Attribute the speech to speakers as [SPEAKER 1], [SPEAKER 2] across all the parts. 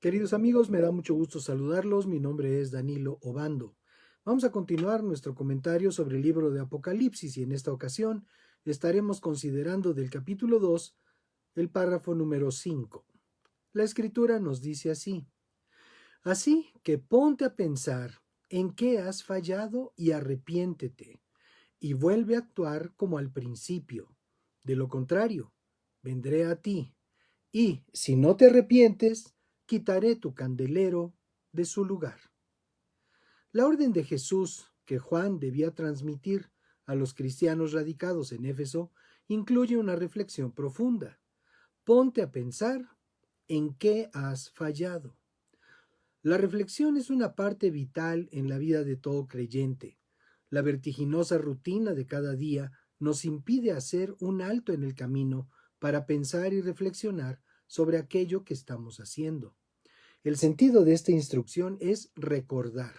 [SPEAKER 1] Queridos amigos, me da mucho gusto saludarlos. Mi nombre es Danilo Obando. Vamos a continuar nuestro comentario sobre el libro de Apocalipsis y en esta ocasión estaremos considerando del capítulo 2 el párrafo número 5. La escritura nos dice así: Así que ponte a pensar en qué has fallado y arrepiéntete, y vuelve a actuar como al principio. De lo contrario, vendré a ti, y si no te arrepientes, quitaré tu candelero de su lugar. La orden de Jesús que Juan debía transmitir a los cristianos radicados en Éfeso incluye una reflexión profunda. Ponte a pensar en qué has fallado. La reflexión es una parte vital en la vida de todo creyente. La vertiginosa rutina de cada día nos impide hacer un alto en el camino para pensar y reflexionar sobre aquello que estamos haciendo. El sentido de esta instrucción es recordar.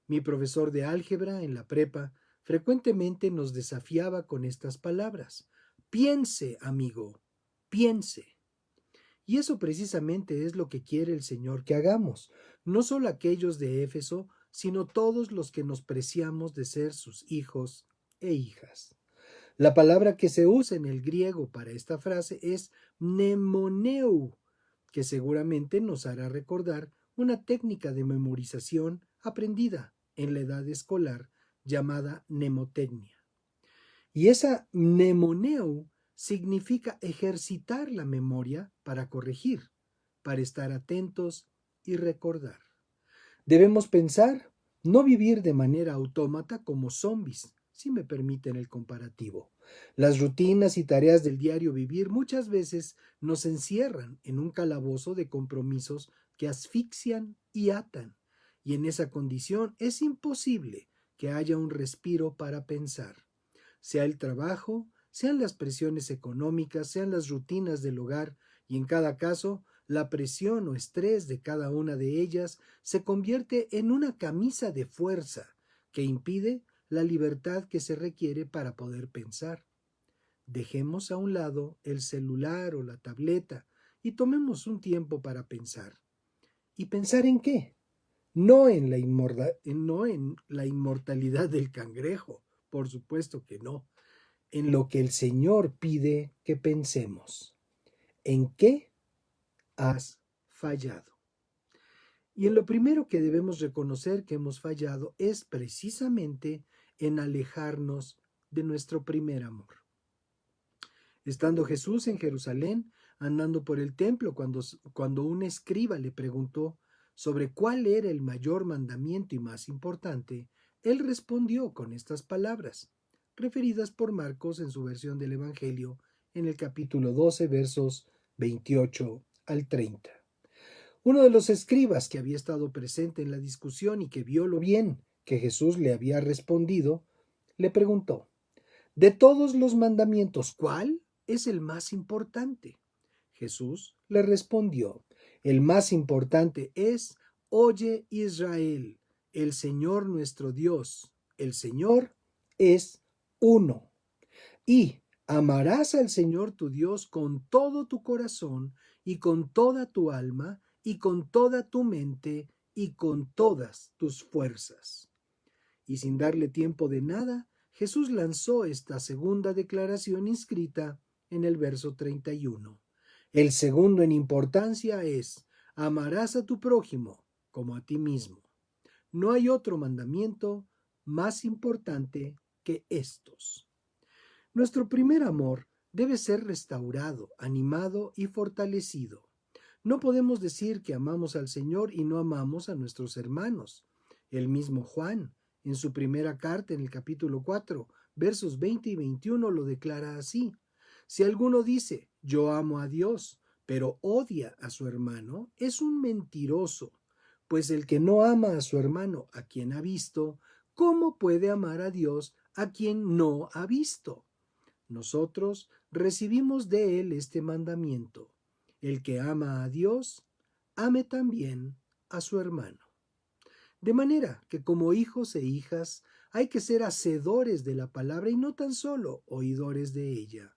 [SPEAKER 1] Mi profesor de álgebra en la prepa frecuentemente nos desafiaba con estas palabras: piense, amigo, piense. Y eso precisamente es lo que quiere el Señor que hagamos, no solo aquellos de Éfeso, sino todos los que nos preciamos de ser sus hijos e hijas. La palabra que se usa en el griego para esta frase es mnemoneo, que seguramente nos hará recordar una técnica de memorización aprendida en la edad escolar llamada mnemotecnia. Y esa mnemoneo significa ejercitar la memoria para corregir, para estar atentos y recordar. Debemos pensar, no vivir de manera autómata como zombies, si me permiten el comparativo. Las rutinas y tareas del diario vivir muchas veces nos encierran en un calabozo de compromisos que asfixian y atan, y en esa condición es imposible que haya un respiro para pensar. Sea el trabajo, sean las presiones económicas, sean las rutinas del hogar, y en cada caso, la presión o estrés de cada una de ellas se convierte en una camisa de fuerza que impide la libertad que se requiere para poder pensar. Dejemos a un lado el celular o la tableta y tomemos un tiempo para pensar. ¿Y pensar en qué? No en la inmortalidad del cangrejo, por supuesto que no, en lo que el Señor pide que pensemos. ¿En qué has fallado? Y en lo primero que debemos reconocer que hemos fallado es precisamente en alejarnos de nuestro primer amor. Estando Jesús en Jerusalén, andando por el templo, cuando un escriba le preguntó sobre cuál era el mayor mandamiento y más importante, él respondió con estas palabras, referidas por Marcos en su versión del Evangelio, en el capítulo 12, versos 28 al 30. Uno de los escribas que había estado presente en la discusión y que vio lo bien que Jesús le había respondido, le preguntó: de todos los mandamientos, ¿cuál es el más importante? Jesús le respondió: el más importante es: oye, Israel, el Señor nuestro Dios, el Señor es uno. Y amarás al Señor tu Dios con todo tu corazón y con toda tu alma y con toda tu mente y con todas tus fuerzas. Y sin darle tiempo de nada, Jesús lanzó esta segunda declaración inscrita en el verso 31. El segundo en importancia es: amarás a tu prójimo como a ti mismo. No hay otro mandamiento más importante que estos. Nuestro primer amor debe ser restaurado, animado y fortalecido. No podemos decir que amamos al Señor y no amamos a nuestros hermanos. El mismo Juan, en su primera carta, en el capítulo 4, versos 20 y 21, lo declara así: si alguno dice, yo amo a Dios, pero odia a su hermano, es un mentiroso, pues el que no ama a su hermano a quien ha visto, ¿cómo puede amar a Dios a quien no ha visto? Nosotros recibimos de él este mandamiento: el que ama a Dios, ame también a su hermano. De manera que como hijos e hijas hay que ser hacedores de la palabra y no tan solo oidores de ella.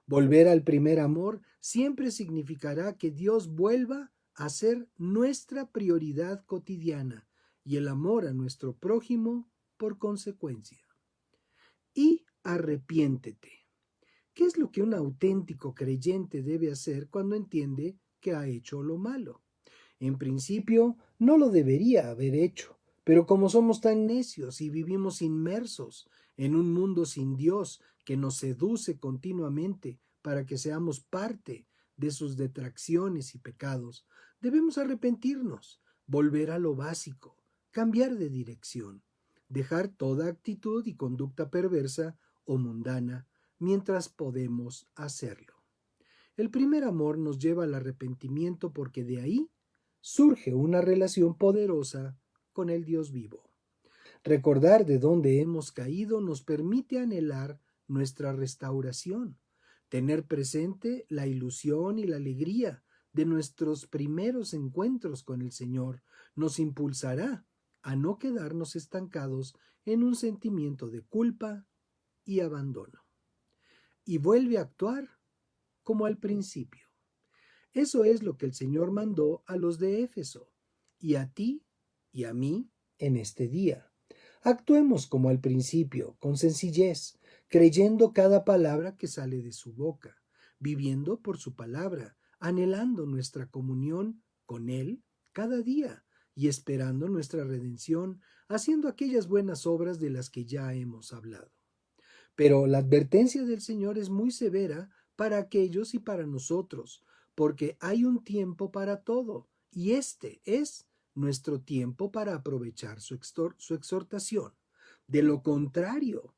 [SPEAKER 1] Volver al primer amor siempre significará que Dios vuelva hacer nuestra prioridad cotidiana y el amor a nuestro prójimo por consecuencia. Y arrepiéntete. ¿Qué es lo que un auténtico creyente debe hacer cuando entiende que ha hecho lo malo? En principio, no lo debería haber hecho, pero como somos tan necios y vivimos inmersos en un mundo sin Dios que nos seduce continuamente para que seamos parte de sus detracciones y pecados, debemos arrepentirnos, volver a lo básico, cambiar de dirección, dejar toda actitud y conducta perversa o mundana mientras podemos hacerlo. El primer amor nos lleva al arrepentimiento porque de ahí surge una relación poderosa con el Dios vivo. Recordar de dónde hemos caído nos permite anhelar nuestra restauración, tener presente la ilusión y la alegría de nuestros primeros encuentros con el Señor nos impulsará a no quedarnos estancados en un sentimiento de culpa y abandono. Y vuelve a actuar como al principio. Eso es lo que el Señor mandó a los de Éfeso, y a ti y a mí en este día. Actuemos como al principio, con sencillez, creyendo cada palabra que sale de su boca, viviendo por su palabra, anhelando nuestra comunión con Él cada día y esperando nuestra redención, haciendo aquellas buenas obras de las que ya hemos hablado. Pero la advertencia del Señor es muy severa para aquellos y para nosotros, porque hay un tiempo para todo, y este es nuestro tiempo para aprovechar su exhortación. De lo contrario,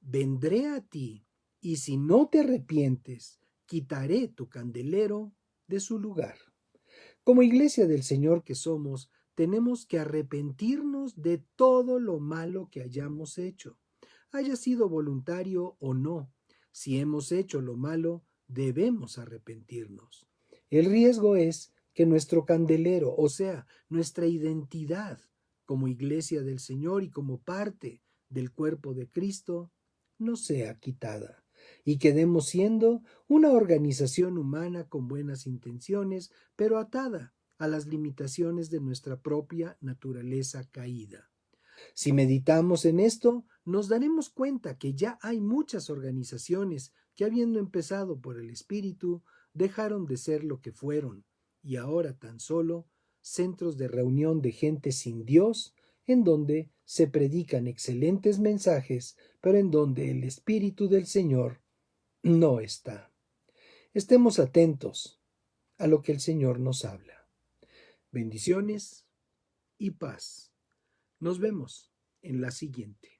[SPEAKER 1] vendré a ti, y si no te arrepientes, quitaré tu candelero de su lugar. Como iglesia del Señor que somos, tenemos que arrepentirnos de todo lo malo que hayamos hecho, haya sido voluntario o no. Si hemos hecho lo malo, debemos arrepentirnos. El riesgo es que nuestro candelero, o sea, nuestra identidad como iglesia del Señor y como parte del cuerpo de Cristo, no sea quitada y quedemos siendo una organización humana con buenas intenciones, pero atada a las limitaciones de nuestra propia naturaleza caída. Si meditamos en esto, nos daremos cuenta que ya hay muchas organizaciones que, habiendo empezado por el Espíritu, dejaron de ser lo que fueron y ahora tan solo centros de reunión de gente sin Dios, en donde se predican excelentes mensajes, pero en donde el Espíritu del Señor no está. Estemos atentos a lo que el Señor nos habla. Bendiciones y paz. Nos vemos en la siguiente.